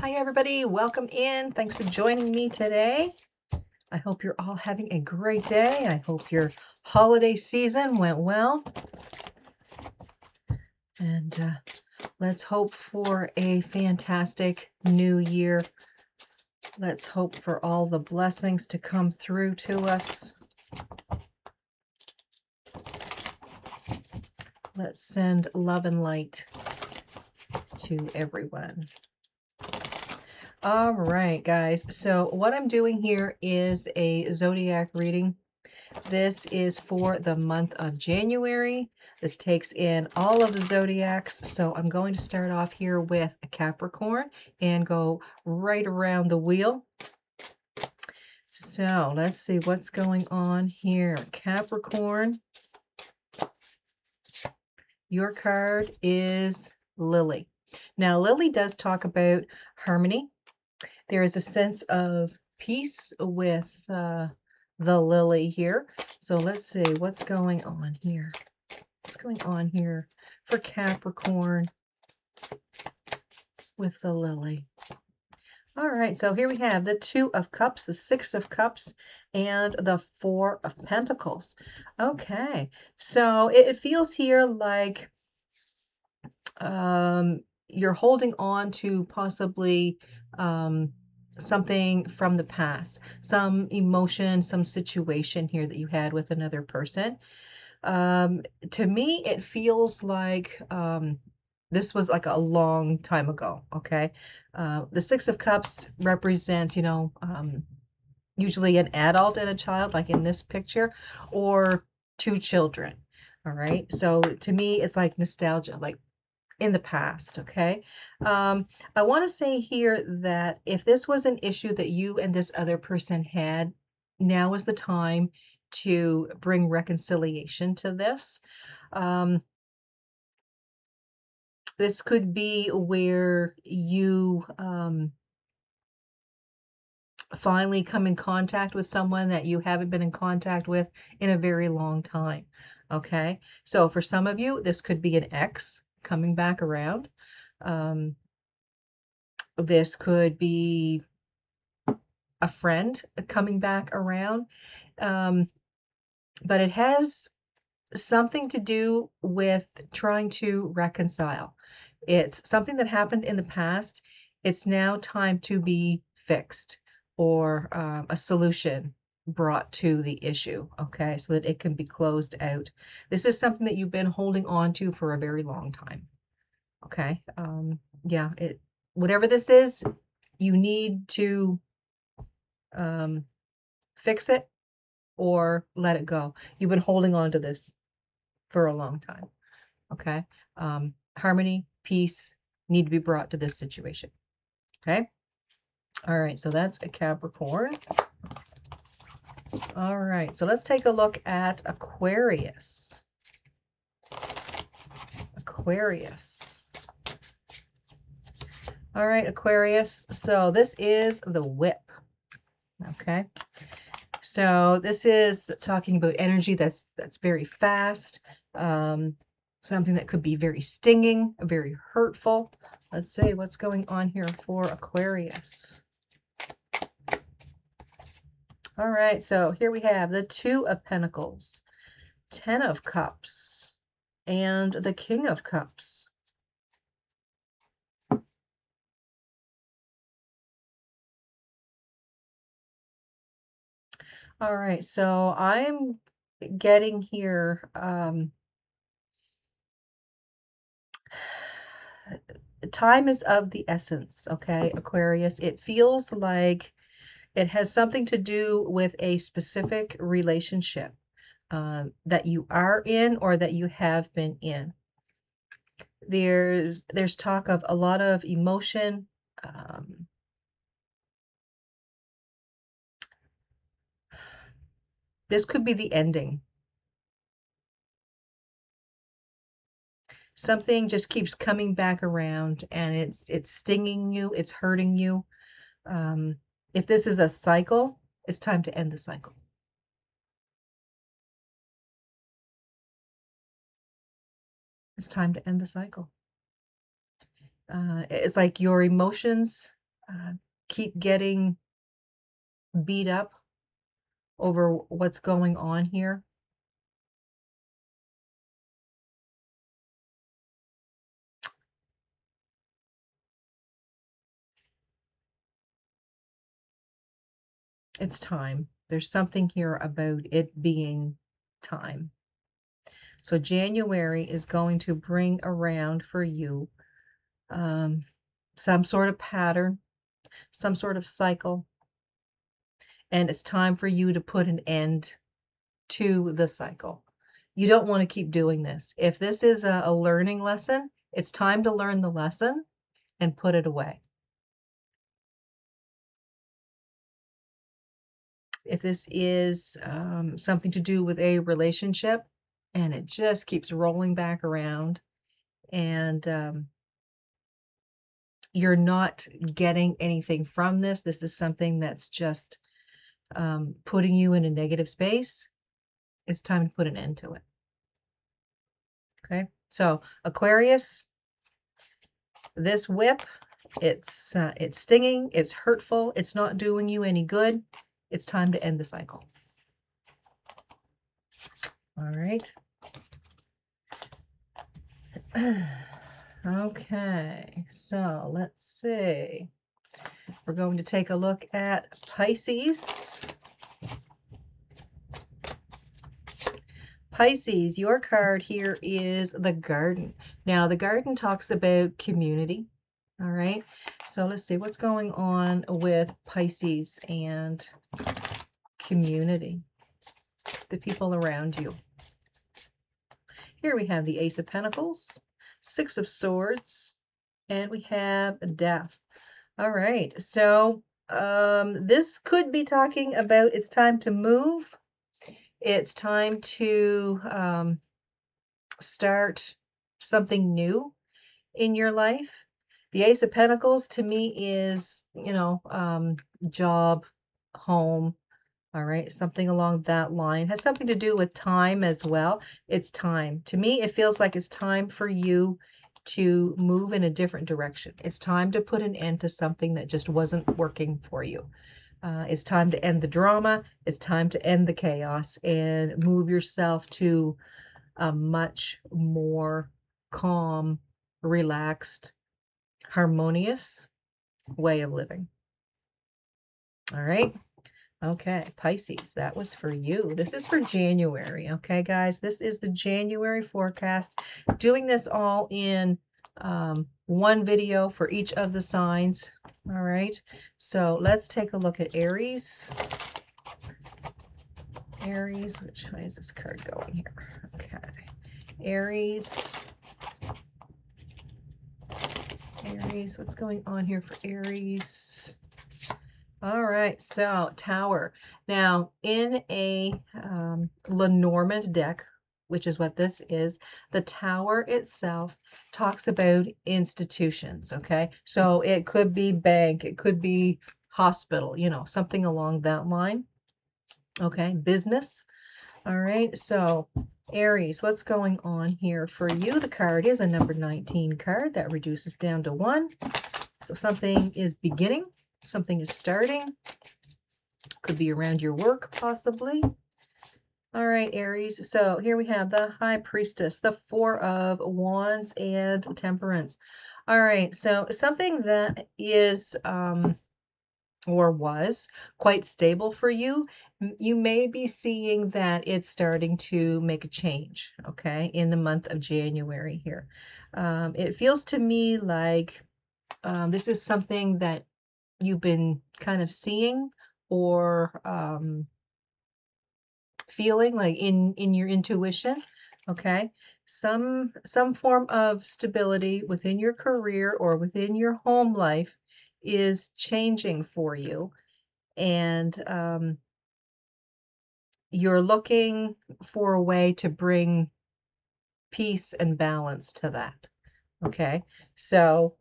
Hi, everybody. Welcome in. Thanks for joining me today. I hope you're all having a great day. I hope your holiday season went well. And let's hope for a fantastic new year. Let's hope for all the blessings to come through to us. Let's send love and light to everyone. All right, guys. So what I'm doing here is a zodiac reading. This is for the month of January. This takes in all of the zodiacs. So I'm going to start off here with a Capricorn and go right around the wheel. So let's see what's going on here. Capricorn, your card is Lily. Now, Lily does talk about harmony. There is a sense of peace with the lily here. So let's see what's going on here. What's going on here for Capricorn with the lily? All right, so here we have the Two of Cups, the Six of Cups, and the Four of Pentacles. Okay, so it feels here like you're holding on to possibly something from the past, some emotion, some situation here that you had with another person. To me, it feels like this was like a long time ago, okay? The Six of Cups represents, usually an adult and a child, like in this picture, or two children, all right? So to me, it's like nostalgia, like in the past, okay? I want to say here that if this was an issue that you and this other person had, now is the time to bring reconciliation to this. Um, this could be where you finally come in contact with someone that you haven't been in contact with in a very long time. Okay. So for some of you, this could be an ex coming back around. Um, this could be a friend coming back around. Um, but it has something to do with trying to reconcile. It's something that happened in the past. It's now time to be fixed or a solution brought to the issue, okay, so that it can be closed out. This is something that you've been holding on to for a very long time, okay? Yeah, whatever this is, you need to fix it or let it go. You've been holding on to this for a long time, okay? Harmony, peace need to be brought to this situation, okay? All right, so that's a Capricorn. All right, so let's take a look at Aquarius. Aquarius. All right, Aquarius. So this is the whip, okay? So this is talking about energy that's very fast, something that could be very stinging, very hurtful. Let's see what's going on here for Aquarius. All right, so here we have the Two of Pentacles, Ten of Cups, and the King of Cups. All right, so I'm getting here time is of the essence, okay, Aquarius. It feels like it has something to do with a specific relationship that you are in or that you have been in. There's talk of a lot of emotion. This could be the ending. Something just keeps coming back around and it's stinging you, it's hurting you. If this is a cycle, it's time to end the cycle. It's time to end the cycle. It's like your emotions keep getting beat up over what's going on here. It's time. There's something here about it being time. So January is going to bring around for you um, some sort of pattern, some sort of cycle, and it's time for you to put an end to the cycle. You don't want to keep doing this. If this is a learning lesson, it's time to learn the lesson and put it away. If this is something to do with a relationship and it just keeps rolling back around and you're not getting anything from this, this is something that's just putting you in a negative space, it's time to put an end to it. Okay, so Aquarius, this whip, it's stinging, it's hurtful, it's not doing you any good. It's time to end the cycle. All right. Okay, so let's see. We're going to take a look at Pisces. Pisces, your card here is the Garden. Now, the Garden talks about community. All right, so let's see what's going on with Pisces and community, the people around you. Here we have the Ace of Pentacles, Six of Swords, and we have Death. All right, so this could be talking about it's time to move. It's time to start something new in your life. The Ace of Pentacles to me is, job, home, all right, something along that line. Has something to do with time as well. It's time. To me, it feels like it's time for you to move in a different direction. It's time to put an end to something that just wasn't working for you. It's time to end the drama. It's time to end the chaos and move yourself to a much more calm, relaxed, harmonious way of living. All right. Okay, Pisces, that was for you. This is for January. Okay, guys, this is the January forecast. Doing this all in one video for each of the signs. All right, so let's take a look at Aries. Aries, which way is this card going here? Okay, Aries. Aries, what's going on here for Aries? All right, so Tower. Now, in a Lenormand deck, which is what this is, the Tower itself talks about institutions, okay? So it could be bank, it could be hospital, something along that line, okay? Business. All right, so Aries, what's going on here for you? The card is a number 19 card that reduces down to 1. So something is beginning. Something is starting. Could be around your work, possibly. All right, Aries. So here we have the High Priestess, the Four of Wands, and Temperance. All right, so something that is or was quite stable for you, you may be seeing that it's starting to make a change, okay, in the month of January here. It feels to me like this is something that you've been kind of seeing or feeling like in your intuition, okay? Some form of stability within your career or within your home life is changing for you, and you're looking for a way to bring peace and balance to that, okay? So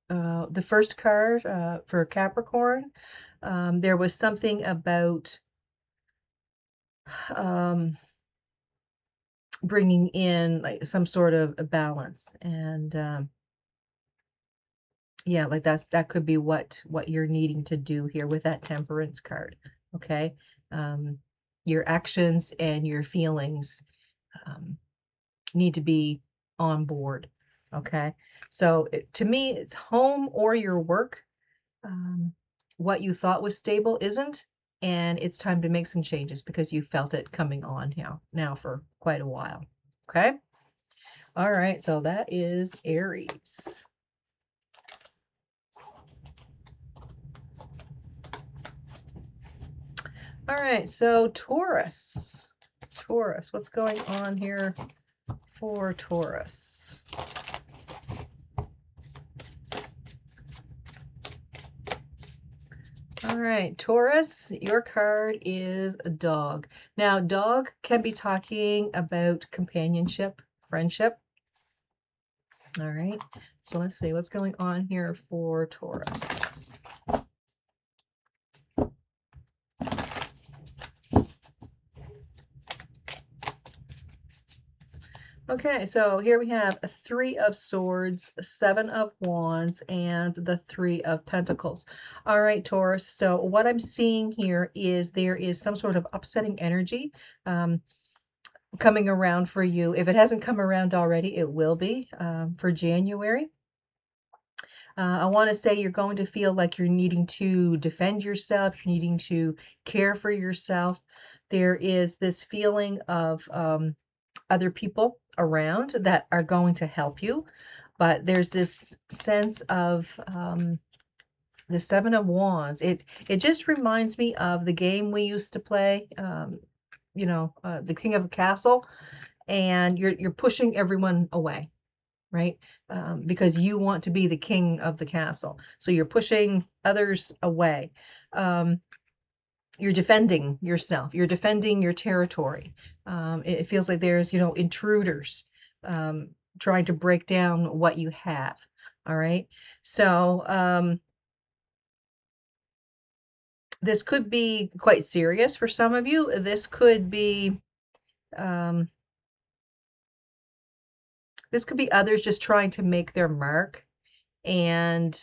the first card for Capricorn, there was something about bringing in like some sort of a balance, and Yeah, like that could be what you're needing to do here with that Temperance card. Okay. Um, your actions and your feelings um, need to be on board. Okay. So to me, it's home or your work. Um, what you thought was stable isn't, and it's time to make some changes because you felt it coming on now for quite a while. Okay. All right. So that is Aries. All right, so Taurus. Taurus, what's going on here for Taurus? All right, Taurus, your card is a dog. Now, dog can be talking about companionship, friendship. All right, so let's see what's going on here for Taurus. Okay, so here we have a 3 of Swords, 7 of Wands, and the 3 of Pentacles. All right, Taurus, so what I'm seeing here is there is some sort of upsetting energy coming around for you. If it hasn't come around already, it will be for January. I want to say you're going to feel like you're needing to defend yourself, you're needing to care for yourself. There is this feeling of other people around that are going to help you, but there's this sense of the 7 of Wands. It just reminds me of the game we used to play, the King of the Castle, and you're pushing everyone away, right? Because you want to be the king of the castle. So you're pushing others away. You're defending yourself. You're defending your territory. It feels like there's, intruders trying to break down what you have. All right. So this could be quite serious for some of you. Um, this could be others just trying to make their mark, and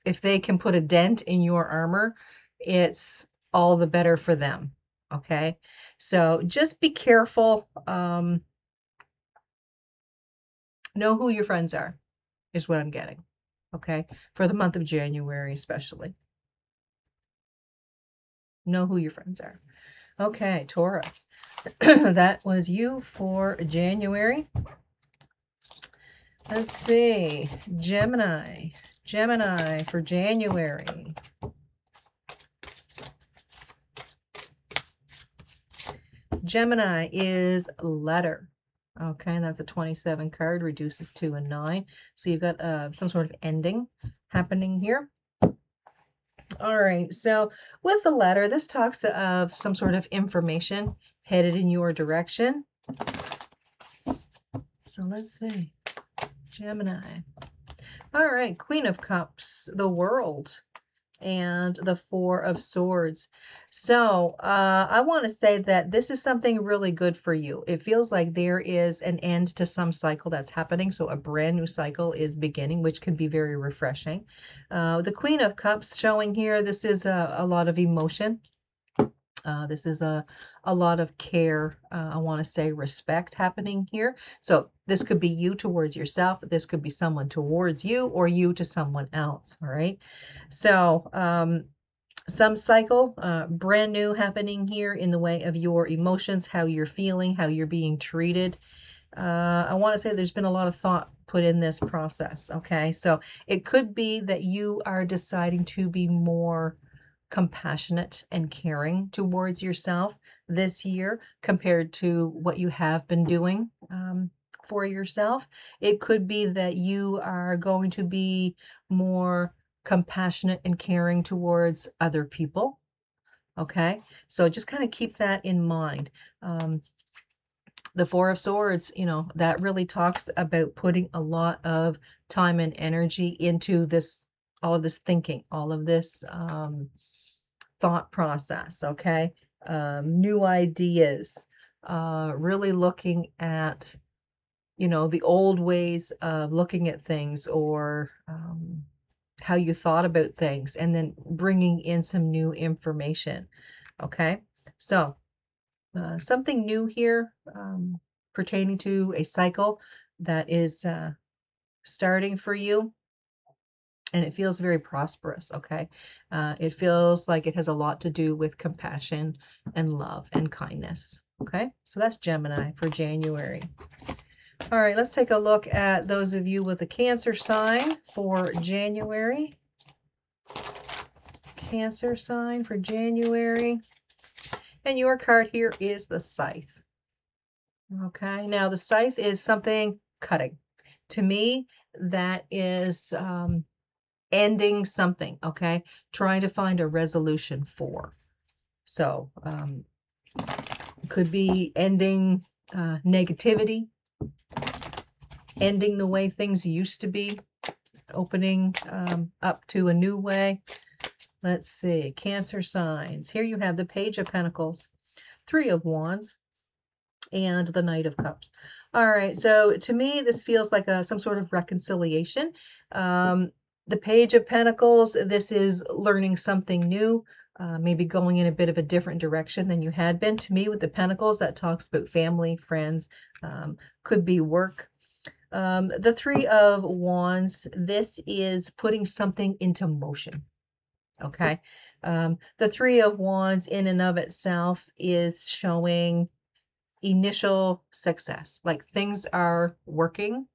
if they can put a dent in your armor, it's all the better for them. Okay. So just be careful. Know who your friends are, is what I'm getting. Okay. For the month of January, especially. Know who your friends are. Okay, Taurus. That was you for January. Let's see. Gemini. Gemini for January. Gemini is letter. Okay, that's a 27 card, reduces to a 9. So you've got some sort of ending happening here. All right, so with the letter, this talks of some sort of information headed in your direction. So let's see. Gemini. All right, Queen of Cups, the World, and the 4 of Swords. So I want to say that this is something really good for you. It feels like there is an end to some cycle that's happening. So a brand new cycle is beginning, which can be very refreshing. The Queen of Cups showing here, this is a lot of emotion. This is a lot of care. I want to say respect happening here. So this could be you towards yourself. This could be someone towards you, or you to someone else. All right. So some cycle, brand new happening here in the way of your emotions, how you're feeling, how you're being treated. I want to say there's been a lot of thought put in this process. Okay. So it could be that you are deciding to be more compassionate and caring towards yourself this year compared to what you have been doing for yourself. It could be that you are going to be more compassionate and caring towards other people. Okay, so just kind of keep that in mind. The 4 of Swords, that really talks about putting a lot of time and energy into this, all of this thinking, all of this thought process, okay? New ideas, really looking at you know, the old ways of looking at things, or how you thought about things, and then bringing in some new information. Okay, so something new here, pertaining to a cycle that is starting for you, and it feels very prosperous. Okay, it feels like it has a lot to do with compassion and love and kindness. Okay, so that's Gemini for January. All right, let's take a look at those of you with a Cancer sign for January. Cancer sign for January. And your card here is the Scythe. Okay, now the Scythe is something cutting. To me, that is ending something, okay? Trying to find a resolution for. So, could be ending negativity, ending the way things used to be, opening up to a new way. Let's see, Cancer signs. Here you have the Page of Pentacles, Three of Wands, and the Knight of Cups. All right, so to me, this feels like some sort of reconciliation. The Page of Pentacles, this is learning something new, maybe going in a bit of a different direction than you had been. To me, with the Pentacles, that talks about family, friends, could be work. The Three of Wands, this is putting something into motion. Okay. The Three of Wands in and of itself is showing initial success. Like things are working,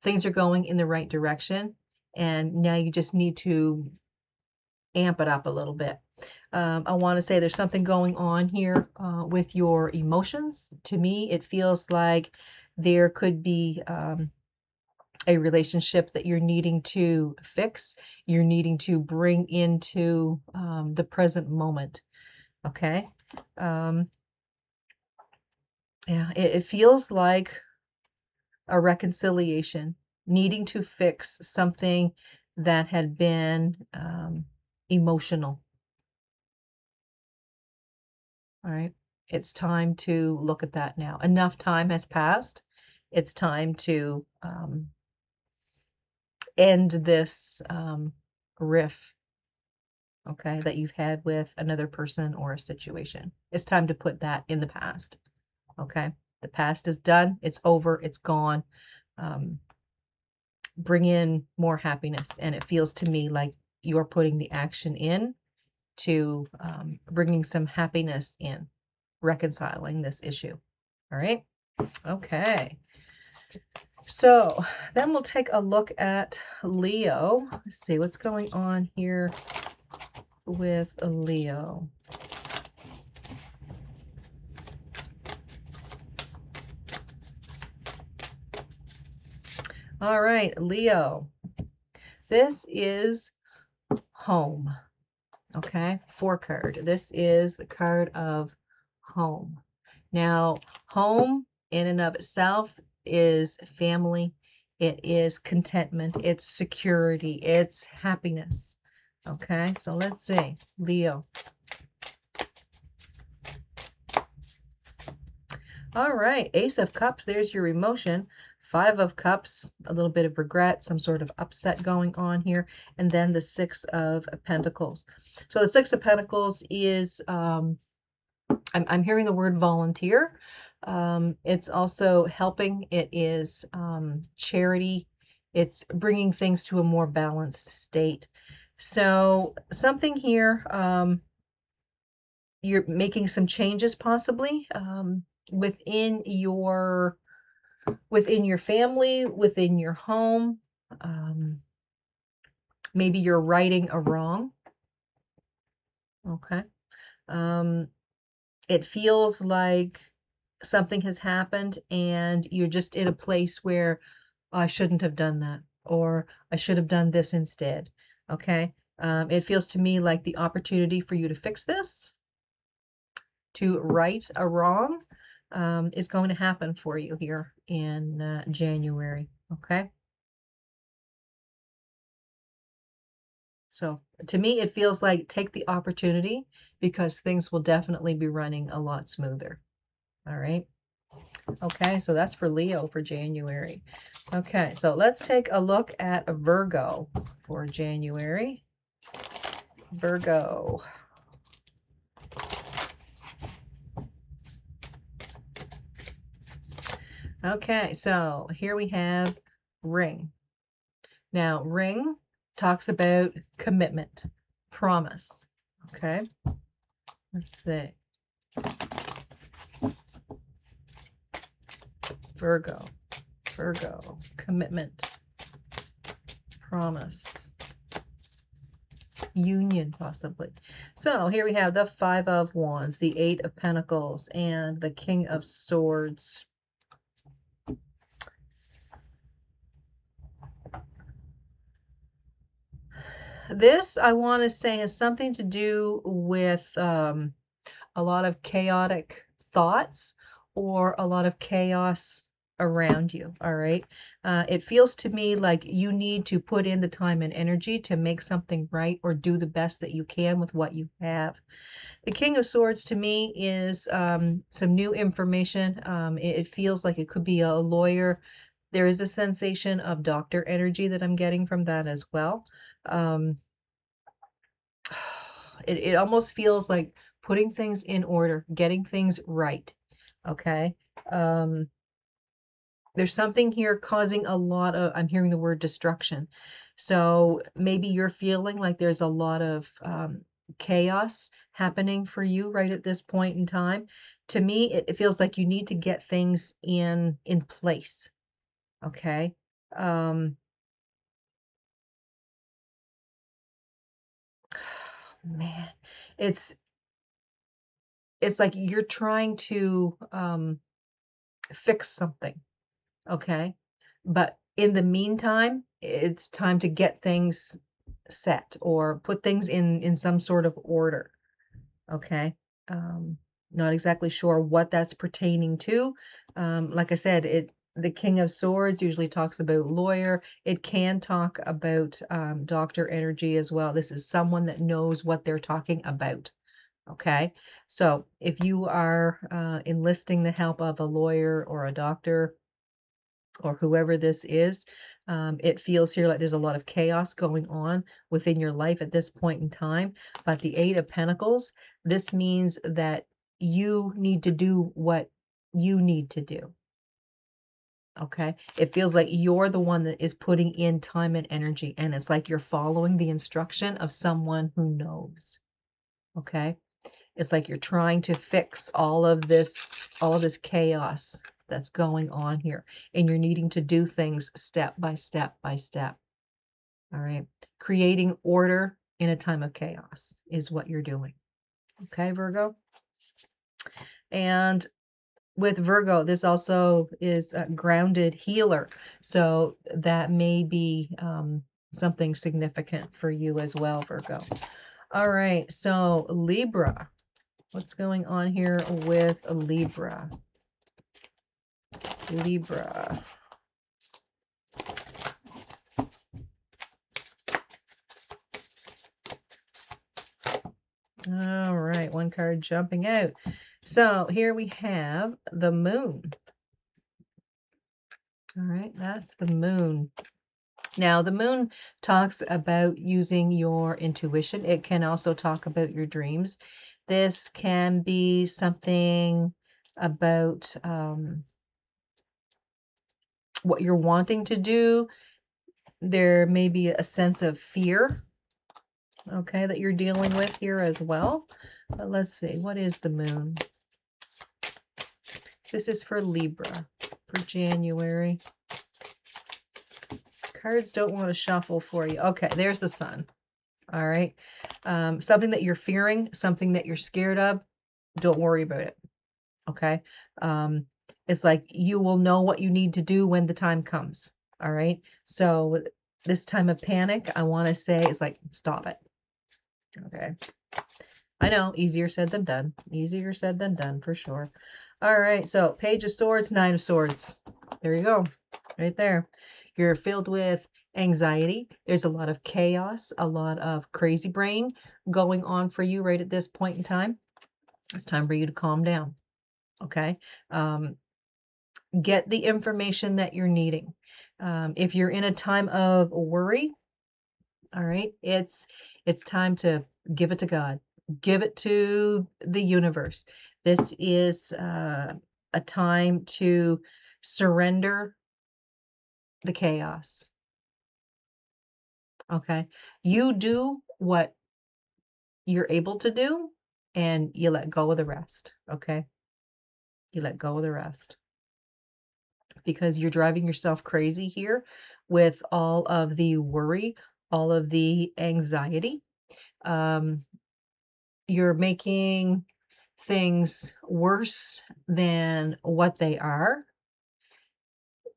things are going in the right direction, and now you just need to amp it up a little bit. I want to say there's something going on here with your emotions. To me, it feels like there could be a relationship that you're needing to fix, you're needing to bring into the present moment. Okay. Yeah, it feels like a reconciliation, needing to fix something that had been emotional. All right. It's time to look at that now. Enough time has passed. It's time to end this riff, okay, that you've had with another person or a situation. It's time to put that in the past. Okay. The past is done. It's over. It's gone. Bring in more happiness. And it feels to me like you're putting the action in to bringing some happiness in, reconciling this issue. All right. Okay. So then we'll take a look at Leo. Let's see what's going on here with Leo. All right, Leo. This is home. Okay, 4 card. This is a card of home. Now, home in and of itself is family. It is contentment. It's security. It's happiness. Okay, so let's see. Leo. All right, Ace of Cups. There's your emotion. 5 of Cups, a little bit of regret, some sort of upset going on here. And then the 6 of Pentacles. So the 6 of Pentacles is, I'm hearing the word volunteer. It's also helping. It is charity. It's bringing things to a more balanced state. So something here, you're making some changes possibly within your family, within your home. Maybe you're righting a wrong. Okay. It feels like something has happened and you're just in a place where, "Oh, I shouldn't have done that," or "I should have done this instead." Okay. It feels to me like the opportunity for you to fix this, to right a wrong, is going to happen for you here in January. Okay. So to me, it feels like take the opportunity because things will definitely be running a lot smoother. All right. Okay, so that's for Leo for January. Okay, so let's take a look at Virgo for January. Virgo. Okay, so here we have ring. Now, ring talks about commitment, promise. Okay, let's see. Virgo, Virgo, commitment, promise, union, possibly. So here we have the Five of Wands, the Eight of Pentacles, and the King of Swords. This, I want to say, has something to do with a lot of chaotic thoughts or a lot of chaos around you. All right. It feels to me like you need to put in the time and energy to make something right or do the best that you can with what you have. The King of Swords to me is some new information. It feels like it could be a lawyer. There is a sensation of doctor energy that I'm getting from that as well. Um, it almost feels like putting things in order, getting things right. Okay. Um, there's something here causing a lot of, I'm hearing the word destruction. So maybe you're feeling like there's a lot of chaos happening for you right at this point in time. To me, it feels like you need to get things in place. Okay. Um, man, it's it's like you're trying to fix something. Okay. But in the meantime, it's time to get things set or put things in some sort of order. Okay. Um, not exactly sure what that's pertaining to. Like I said, the King of Swords usually talks about lawyer. It can talk about doctor energy as well. This is someone that knows what they're talking about. Okay. So if you are enlisting the help of a lawyer or a doctor, or whoever this is, it feels here like there's a lot of chaos going on within your life at this point in time. But the Eight of Pentacles, this means that you need to do what you need to do. Okay. It feels like you're the one that is putting in time and energy, and it's like you're following the instruction of someone who knows. Okay. It's like you're trying to fix all of this chaos that's going on here, and you're needing to do things step by step by step. All right. Creating order in a time of chaos is what you're doing. Okay, Virgo. And with Virgo, this also is a grounded healer. So that may be something significant for you as well, Virgo. All right. So Libra. What's going on here with Libra? Libra. All right, one card jumping out. So here we have the moon. All right, that's the moon. Now, the moon talks about using your intuition. It can also talk about your dreams. This can be something about what you're wanting to do. There may be a sense of fear, okay, that you're dealing with here as well. But let's see, what is the moon? This is for Libra for January. Cards don't want to shuffle for you. Okay, there's the sun. All right. Something that you're fearing, something that you're scared of, don't worry about it. Okay. It's like you will know what you need to do when the time comes. All right. So this time of panic, I want to say is like, stop it. Okay. I know, easier said than done. Easier said than done for sure. All right, so Page of Swords, Nine of Swords. There you go, right there. You're filled with anxiety. There's a lot of chaos, a lot of crazy brain going on for you right at this point in time. It's time for you to calm down, okay? Get the information that you're needing. If you're in a time of worry, all right, it's time to give it to God. Give it to the universe. This is a time to surrender the chaos. Okay. You do what you're able to do and you let go of the rest. Okay. You let go of the rest because you're driving yourself crazy here with all of the worry, all of the anxiety. Um, you're making things worse than what they are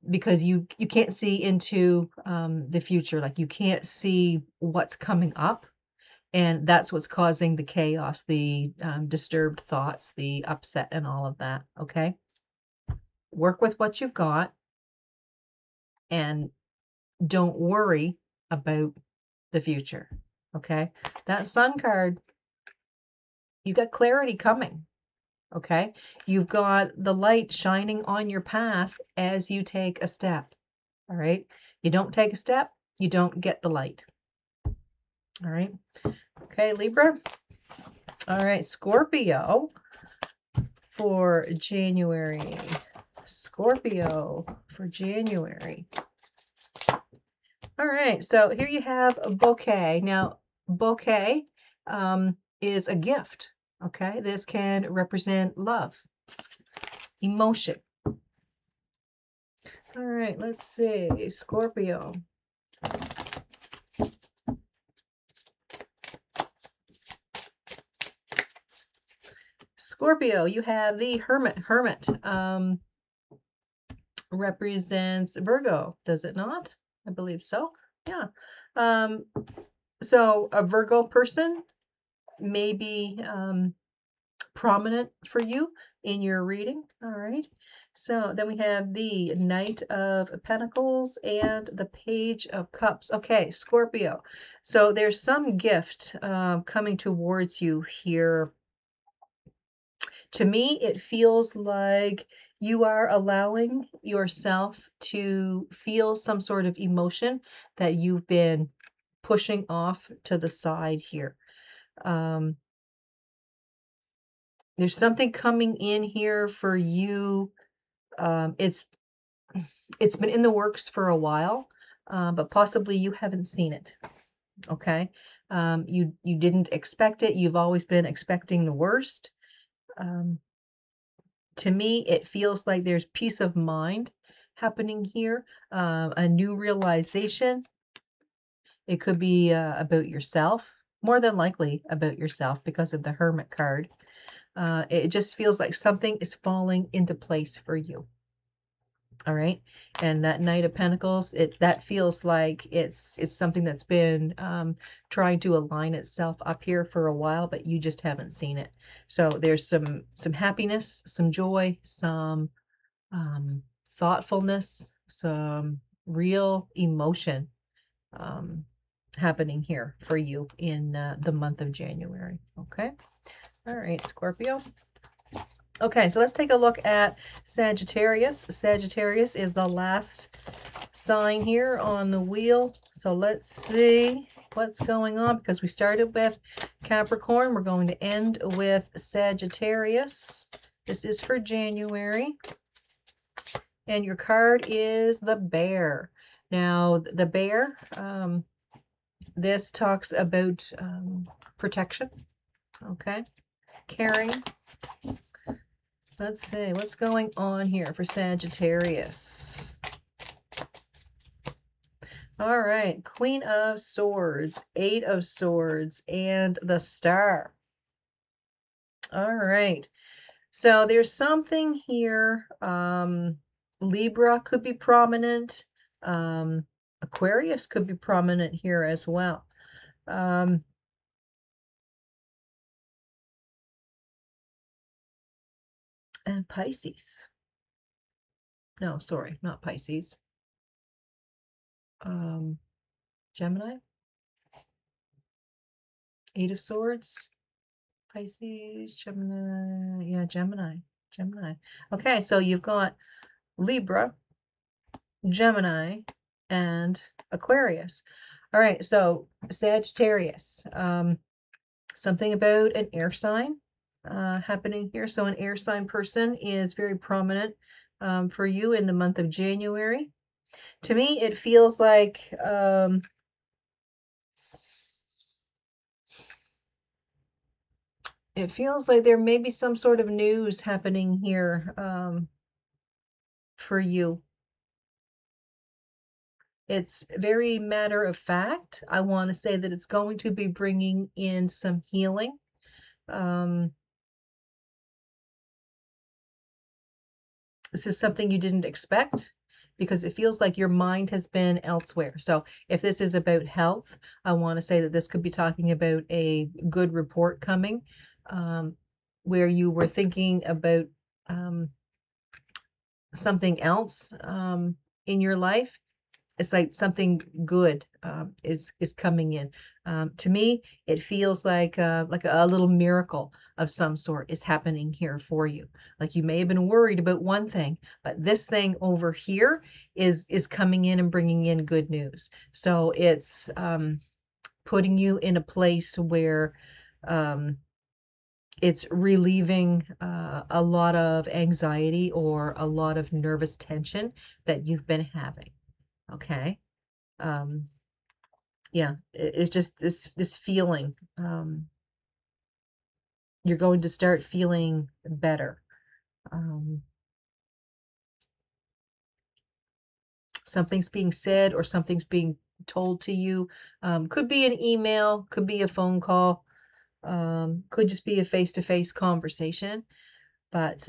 because you can't see into the future. Like you can't see what's coming up. And that's what's causing the chaos, the disturbed thoughts, the upset, and all of that. Okay. Work with what you've got and don't worry about the future. Okay. That sun card, you got clarity coming. Okay. You've got the light shining on your path as you take a step. All right. You don't take a step, you don't get the light. All right. Okay, Libra. All right, Scorpio for January. Scorpio for January. All right, so here you have a bouquet. Now, bouquet is a gift. Okay, this can represent love, emotion. All right, let's see, Scorpio. Scorpio, you have the Hermit. Hermit represents Virgo, does it not? I believe so. Yeah. Um, so a Virgo person may be prominent for you in your reading. All right. So then we have the Knight of Pentacles and the Page of Cups. Okay, Scorpio. So there's some gift coming towards you here. To me, it feels like you are allowing yourself to feel some sort of emotion that you've been pushing off to the side here. Um, there's something coming in here for you. It's been in the works for a while, but possibly you haven't seen it. Okay, you didn't expect it. You've always been expecting the worst. Um, to me, it feels like there's peace of mind happening here, a new realization. It could be about yourself, more than likely about yourself because of the Hermit card. It just feels like something is falling into place for you. All right. And that Knight of Pentacles, that feels like it's something that's been trying to align itself up here for a while, but you just haven't seen it. So there's some happiness, some joy, some thoughtfulness, some real emotion um, happening here for you in the month of January. Okay. All right, Scorpio. Okay, so let's take a look at Sagittarius. Sagittarius is the last sign here on the wheel. So let's see what's going on because we started with Capricorn. We're going to end with Sagittarius. This is for January. And your card is the Bear. Now, the Bear, this talks about protection, okay? Caring. Let's see, what's going on here for Sagittarius? All right, Queen of Swords, Eight of Swords, and the Star. All right, so there's something here. Libra could be prominent. Aquarius could be prominent here as well. And Pisces. No, sorry, not Pisces. Gemini. Eight of Swords. Pisces, Gemini. Yeah, Gemini. Gemini. Okay, so you've got Libra, Gemini, and Aquarius. All right, so Sagittarius. Something about an air sign happening here. So an air sign person is very prominent for you in the month of January. To me, it feels like there may be some sort of news happening here for you. It's very matter of fact. I want to say that it's going to be bringing in some healing. This is something you didn't expect because it feels like your mind has been elsewhere. So if this is about health, I want to say that this could be talking about a good report coming where you were thinking about something else in your life. It's like something good is coming in. To me, it feels like a little miracle of some sort is happening here for you. Like you may have been worried about one thing, but this thing over here is coming in and bringing in good news. So it's putting you in a place where it's relieving a lot of anxiety or a lot of nervous tension that you've been having. Okay. Um, yeah, it's just this feeling. You're going to start feeling better. Something's being said or something's being told to you. Could be an email, could be a phone call, could just be a face-to-face conversation, but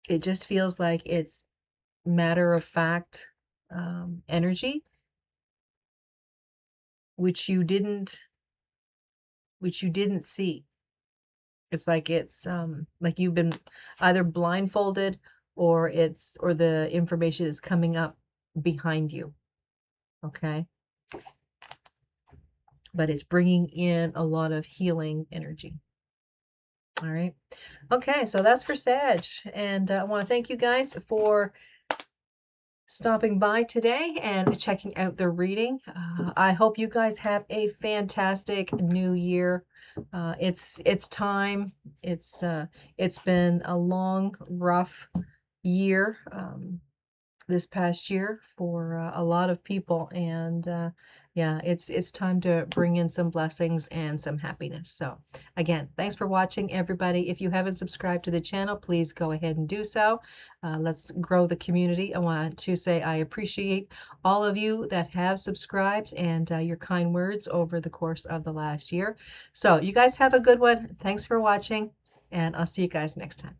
it just feels like it's matter of fact energy, which you didn't see. It's like you've been either blindfolded or the information is coming up behind you. Okay? But it's bringing in a lot of healing energy. All right. Okay, so that's for Sag. And I want to thank you guys for stopping by today and checking out the reading. I hope you guys have a fantastic new year. It's time. It's been a long, rough year this past year for a lot of people, and yeah, it's time to bring in some blessings and some happiness. So again, thanks for watching, everybody. If you haven't subscribed to the channel, please go ahead and do so. Let's grow the community. I want to say I appreciate all of you that have subscribed and your kind words over the course of the last year. So you guys have a good one. Thanks for watching, and I'll see you guys next time.